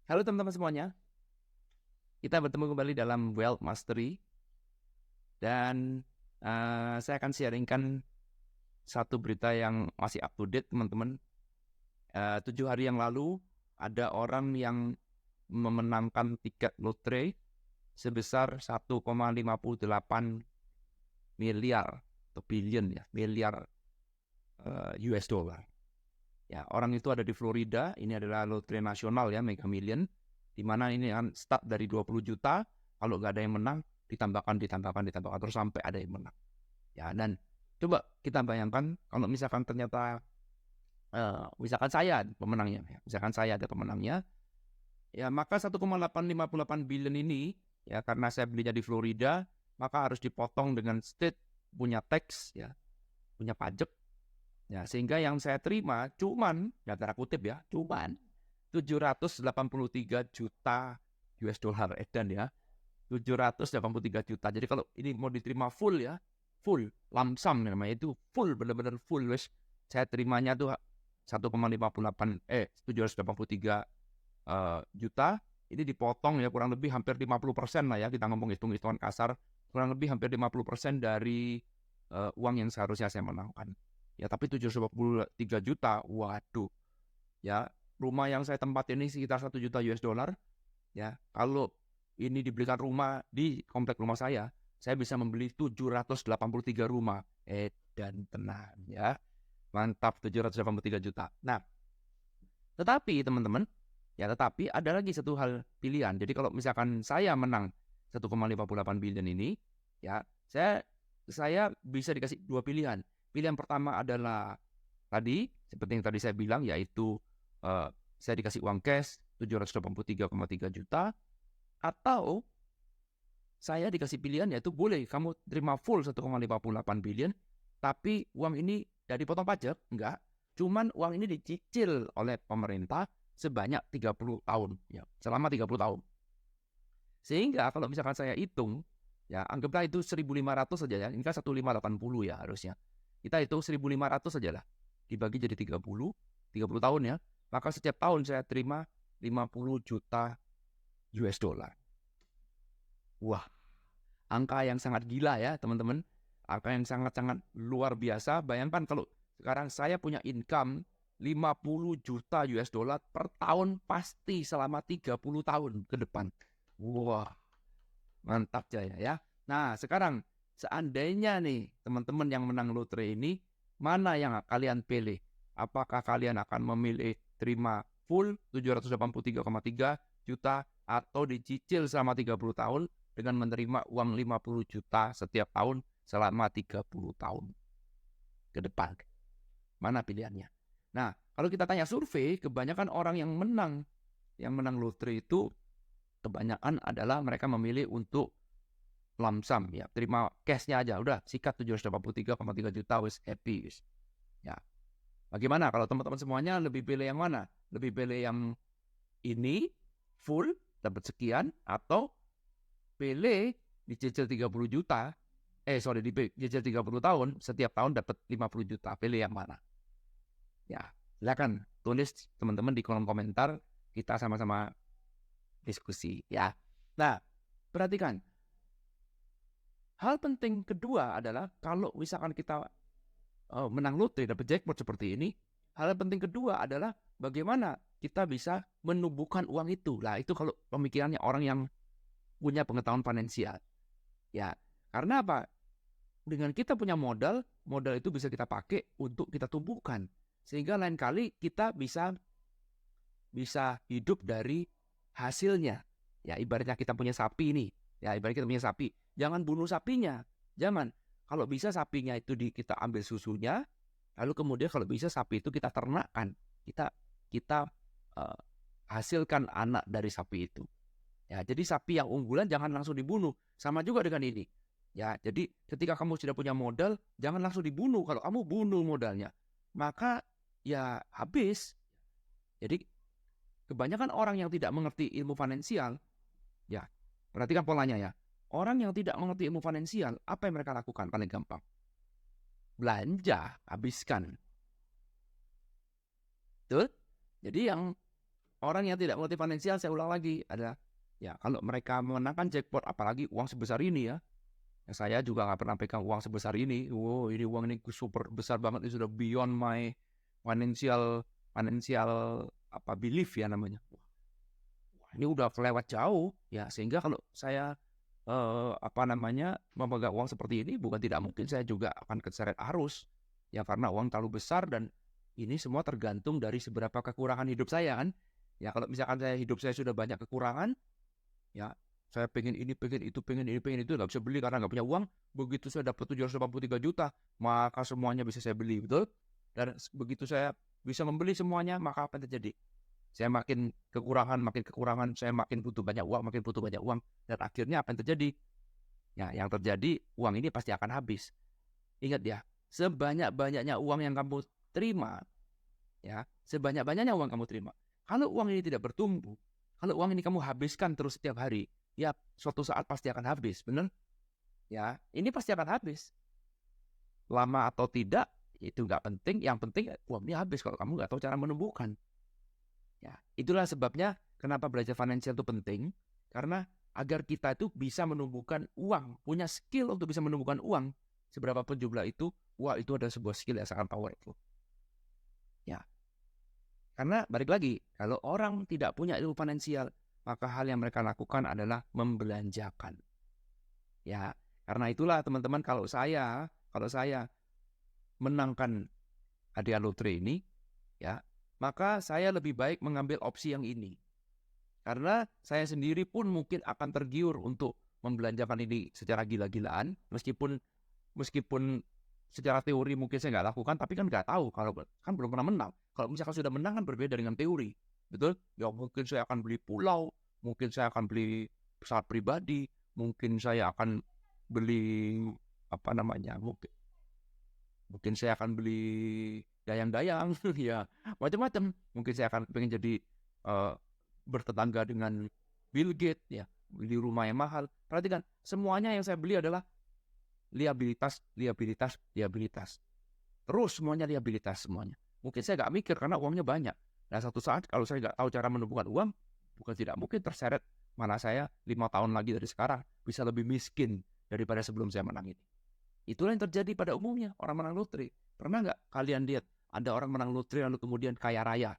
Halo teman-teman semuanya, kita bertemu kembali dalam Wealth Mastery dan saya akan sharingkan satu berita yang masih up to date teman-teman. 7 hari yang lalu ada orang yang memenangkan tiket lotre sebesar 1,58 miliar atau billion ya, miliar US dollar. Ya, orang itu ada di Florida, ini adalah lotre nasional ya, Mega Million, di mana ini kan start dari 20 juta, kalau nggak ada yang menang, ditambahkan, terus sampai ada yang menang. Ya, dan coba kita bayangkan, kalau misalkan ternyata, misalkan saya pemenangnya, ya, misalkan saya ada pemenangnya, ya maka 1,858 billion ini, ya karena saya belinya di Florida, maka harus dipotong dengan state, punya tax, ya, punya pajak. Ya, sehingga yang saya terima cuman, ya tanda kutip ya, cuman 783 juta US dollar edan ya. 783 juta. Jadi kalau ini mau diterima full ya, full, lump sum namanya itu full, benar-benar full wes. Saya terimanya tuh 1,58 783 juta. Ini dipotong ya kurang lebih hampir 50% lah ya, kita ngomong hitung-hitungan kasar, kurang lebih hampir 50% dari uang yang seharusnya saya menangkan. Ya tapi 723 juta, waduh. Ya, rumah yang saya tempati ini sekitar 1 juta US dollar. Ya, kalau ini dibelikan rumah di komplek rumah saya bisa membeli 783 rumah. Dan tenang ya. Mantap, 783 juta. Nah, tetapi teman-teman, ya tetapi ada lagi satu hal pilihan. Jadi kalau misalkan saya menang 1,58 billion ini, ya saya bisa dikasih dua pilihan. Pilihan pertama adalah tadi seperti yang tadi saya bilang, yaitu saya dikasih uang cash 783,3 juta, atau saya dikasih pilihan yaitu boleh kamu terima full 1,58 billion, tapi uang ini dari potong pajak, enggak. Cuman uang ini dicicil oleh pemerintah sebanyak 30 tahun, ya, selama 30 tahun. Sehingga kalau misalkan saya hitung, ya anggaplah itu 1.500 saja ya, ini kan 1.580 ya harusnya. Kita hitung 1.500 saja lah, dibagi jadi 30 tahun ya, maka setiap tahun saya terima 50 juta US dollar. Wah, angka yang sangat gila ya teman-teman. Angka yang sangat-sangat luar biasa. Bayangkan kalau sekarang saya punya income 50 juta US dollar per tahun pasti selama 30 tahun ke depan. Wah, mantap Jaya ya. Nah, sekarang seandainya nih teman-teman yang menang lotre ini, mana yang kalian pilih? Apakah kalian akan memilih terima full 783,3 juta atau dicicil selama 30 tahun dengan menerima uang 50 juta setiap tahun selama 30 tahun ke depan? Mana pilihannya? Nah, kalau kita tanya survei, kebanyakan orang yang menang lotre itu kebanyakan adalah mereka memilih untuk lump sum ya, terima cashnya aja, udah sikat 783,3 juta wis happy wis. Ya, bagaimana kalau teman-teman semuanya lebih pilih yang mana? Lebih pilih yang ini full dapat sekian, atau pilih dicicil 30 juta, dicicil 30 tahun, setiap tahun dapat 50 juta, pilih yang mana? Ya, silakan tulis teman-teman di kolom komentar, kita sama-sama diskusi ya. Nah, perhatikan. Hal penting kedua adalah kalau misalkan kita menang lotre, dapat jackpot seperti ini, hal penting kedua adalah bagaimana kita bisa menumbuhkan uang itu. Lah, itu kalau pemikirannya orang yang punya pengetahuan finansial. Ya, karena apa? Dengan kita punya modal, modal itu bisa kita pakai untuk kita tumbuhkan. Sehingga lain kali kita bisa hidup dari hasilnya. Ya, ibaratnya kita punya sapi nih. Ya, ibaratnya kita punya sapi. Jangan bunuh sapinya. Jangan. Kalau bisa sapinya itu kita ambil susunya, lalu kemudian kalau bisa sapi itu kita ternakkan. Kita uh, hasilkan anak dari sapi itu. Ya, jadi sapi yang unggulan jangan langsung dibunuh. Sama juga dengan ini. Ya, jadi ketika kamu sudah punya modal, jangan langsung dibunuh. Kalau kamu bunuh modalnya, maka ya habis. Jadi kebanyakan orang yang tidak mengerti ilmu finansial, ya, perhatikan polanya ya. Orang yang tidak mengerti ilmu finansial, apa yang mereka lakukan? Paling gampang. Belanja, habiskan. Betul? Jadi yang orang yang tidak mengerti finansial, saya ulang lagi, ada ya kalau mereka memenangkan jackpot, apalagi uang sebesar ini ya, saya juga nggak pernah pegang uang sebesar ini. Wow, ini uang ini super besar banget, ini sudah beyond my financial financial belief ya namanya. Wah, ini udah kelewat jauh ya, sehingga kalau saya memegang uang seperti ini, bukan tidak mungkin saya juga akan keseret arus ya, karena uang terlalu besar. Dan ini semua tergantung dari seberapa kekurangan hidup saya kan ya. Kalau misalkan hidup saya sudah banyak kekurangan ya, saya pengen ini, pengen itu, nggak bisa beli karena nggak punya uang. Begitu saya dapat 783 juta, maka semuanya bisa saya beli, betul. Dan begitu saya bisa membeli semuanya, maka apa yang terjadi? Saya makin kekurangan, saya makin butuh banyak uang, dan akhirnya apa yang terjadi? Ya, yang terjadi, uang ini pasti akan habis. Ingat ya, sebanyak-banyaknya uang yang kamu terima, ya, sebanyak-banyaknya uang kamu terima, kalau uang ini tidak bertumbuh, kalau uang ini kamu habiskan terus setiap hari, ya suatu saat pasti akan habis, benar? Ya, ini pasti akan habis. Lama atau tidak, itu nggak penting. Yang penting uang ini habis kalau kamu nggak tahu cara menumbuhkan. Ya, itulah sebabnya kenapa belajar finansial itu penting, karena agar kita itu bisa menumbuhkan uang, punya skill untuk bisa menumbuhkan uang. Seberapa pun jumlah itu, wah itu adalah sebuah skill yang sangat powerful. Ya, karena balik lagi, kalau orang tidak punya ilmu finansial, maka hal yang mereka lakukan adalah membelanjakan. Ya, karena itulah teman-teman, kalau saya menangkan hadiah lotre ini, ya, maka saya lebih baik mengambil opsi yang ini. Karena saya sendiri pun mungkin akan tergiur untuk membelanjakan ini secara gila-gilaan, meskipun secara teori mungkin saya nggak lakukan, tapi kan nggak tahu, kalau kan belum pernah menang. Kalau misalkan sudah menang kan berbeda dengan teori, betul? Ya mungkin saya akan beli pulau, mungkin saya akan beli pesawat pribadi, mungkin saya akan beli mungkin saya akan beli dayang-dayang, ya macam-macam. Mungkin saya akan pengen jadi bertetangga dengan Bill Gates, ya beli rumah yang mahal. Perhatikan, semuanya yang saya beli adalah liabilitas. Terus semuanya liabilitas semuanya. Mungkin saya nggak mikir karena uangnya banyak. Nah satu saat kalau saya nggak tahu cara menumbuhkan uang, bukan tidak mungkin terseret, mana saya 5 tahun lagi dari sekarang bisa lebih miskin daripada sebelum saya menang ini. Itulah yang terjadi pada umumnya orang menang lotre. Pernah nggak kalian lihat ada orang menang lotre lalu kemudian kaya raya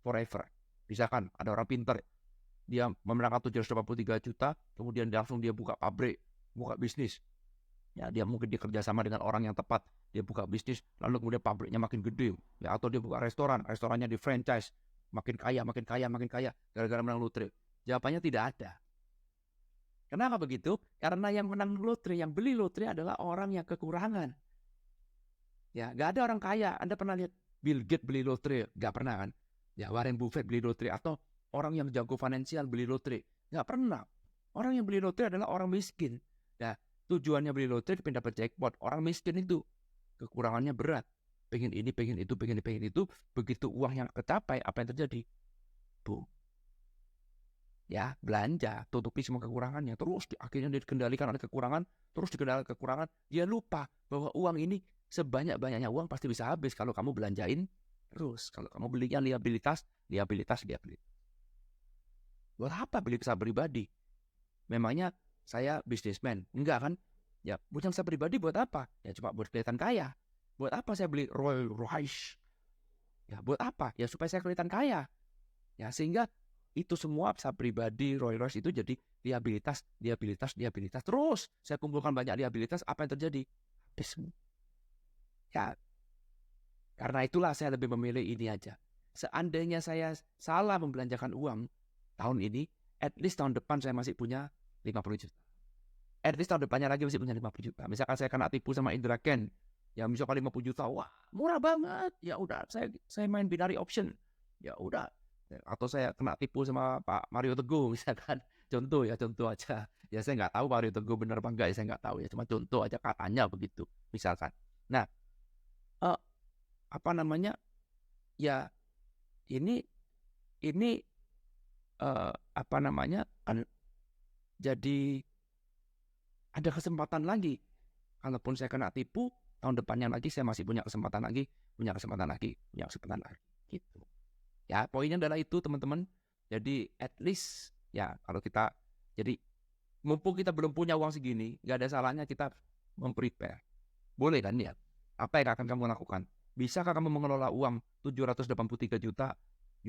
forever? Misalkan ada orang pintar, dia memenangkan 783 juta, kemudian langsung dia buka pabrik, buka bisnis. Ya, dia mungkin kerjasama dengan orang yang tepat, dia buka bisnis, lalu kemudian pabriknya makin gede, ya, atau dia buka restorannya di franchise, makin kaya, gara-gara menang lotre. Jawabannya tidak ada. Kenapa begitu? Karena yang menang lotre, yang beli lotre adalah orang yang kekurangan. Ya, nggak ada orang kaya. Anda pernah lihat Bill Gates beli lotre? Nggak pernah kan? Ya, Warren Buffett beli lotre, atau orang yang jago finansial beli lotre? Nggak pernah. Orang yang beli lotre adalah orang miskin. Nah, tujuannya beli lotre pengen dapat jackpot. Orang miskin itu kekurangannya berat. Pengen ini, pengen itu. Begitu uang yang kecapai, apa yang terjadi? Boom. Ya, belanja, tutupi semua kekurangannya. Terus akhirnya dikendalikan oleh kekurangan, dia lupa bahwa uang ini, sebanyak-banyaknya uang pasti bisa habis kalau kamu belanjain terus. Kalau kamu belinya liabilitas. Buat apa beli pesawat pribadi? Memangnya saya bisnismen? Enggak kan? Ya, bukan pesawat pribadi buat apa? Ya cuma buat kelihatan kaya. Buat apa saya beli Rolls Royce? Ya buat apa? Ya supaya saya kelihatan kaya. Ya sehingga itu semua pesawat pribadi, Rolls Royce itu jadi liabilitas. Terus saya kumpulkan banyak liabilitas, apa yang terjadi? Habis. Ya, karena itulah saya lebih memilih ini aja. Seandainya saya salah membelanjakan uang tahun ini, at least tahun depan saya masih punya 50 juta. At least tahun depannya lagi masih punya 50 juta. Misalkan saya kena tipu sama Indra Ken, ya misalkan 50 juta, wah murah banget. Ya udah, saya main binary option. Ya udah, atau saya kena tipu sama Pak Mario Teguh misalkan, contoh aja ya, saya nggak tahu Mario Teguh benar apa enggak ya, saya nggak tahu ya, cuma contoh aja, katanya begitu misalkan. Nah, ya ini kan jadi ada kesempatan lagi. Kalaupun saya kena tipu, tahun depannya lagi saya masih punya kesempatan lagi gitu. Ya, poinnya adalah itu teman-teman. Jadi at least ya kalau kita, jadi mumpung kita belum punya uang segini, nggak ada salahnya kita memprepare. Boleh kan ya? Apa yang akan kamu lakukan? Bisakah kamu mengelola uang 783 juta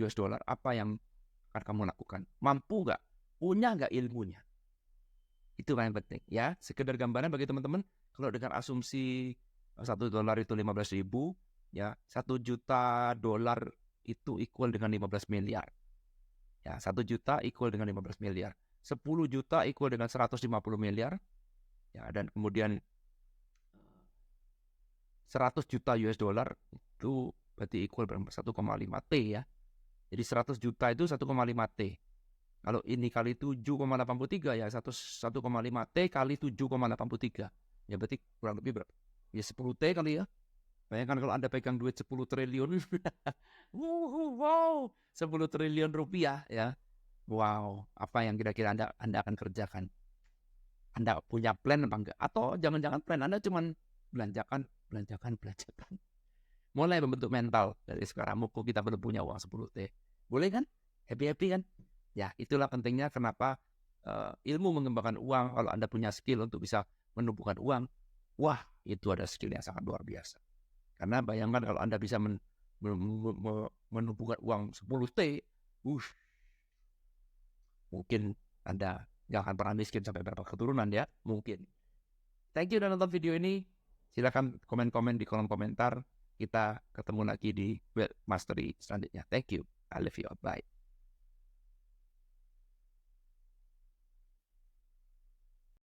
US dollar? Apa yang akan kamu lakukan? Mampu nggak? Punya nggak ilmunya? Itu yang penting ya. Sekedar gambaran bagi teman-teman, kalau dengan asumsi $1 itu 15.000, ya 1 juta dolar itu equal dengan 15 miliar. Ya, 1 juta equal dengan 15 miliar. 10 juta equal dengan 150 miliar. Ya, dan kemudian 100 juta US dollar itu berarti equal berapa? 1,5 T ya. Jadi 100 juta itu 1,5 T. Kalau ini kali 7,83 ya 1,5 T kali 7,83. Ya berarti kurang lebih berapa? Ya 10 T kali ya. Bayangkan kalau Anda pegang duit 10 triliun. Wow, 10 triliun rupiah ya. Wow, apa yang kira-kira Anda akan kerjakan? Anda punya plan apa enggak? Atau jangan-jangan plan Anda cuma belanjakan. Mulai membentuk mental dari sekarang. Mumpung kita belum punya uang 10 T. Boleh kan? Happy-happy kan? Ya, itulah pentingnya kenapa ilmu mengembangkan uang. Kalau Anda punya skill untuk bisa menumbuhkan uang, wah, itu ada skill yang sangat luar biasa. Karena bayangkan kalau Anda bisa menumbuhkan uang 10 T, mungkin Anda nggak akan pernah miskin sampai berapa keturunan ya, mungkin. Thank you udah nonton video ini. Silakan komen-komen di kolom komentar. Kita ketemu lagi di Wealth Mastery selanjutnya. Thank you. I love you. Bye.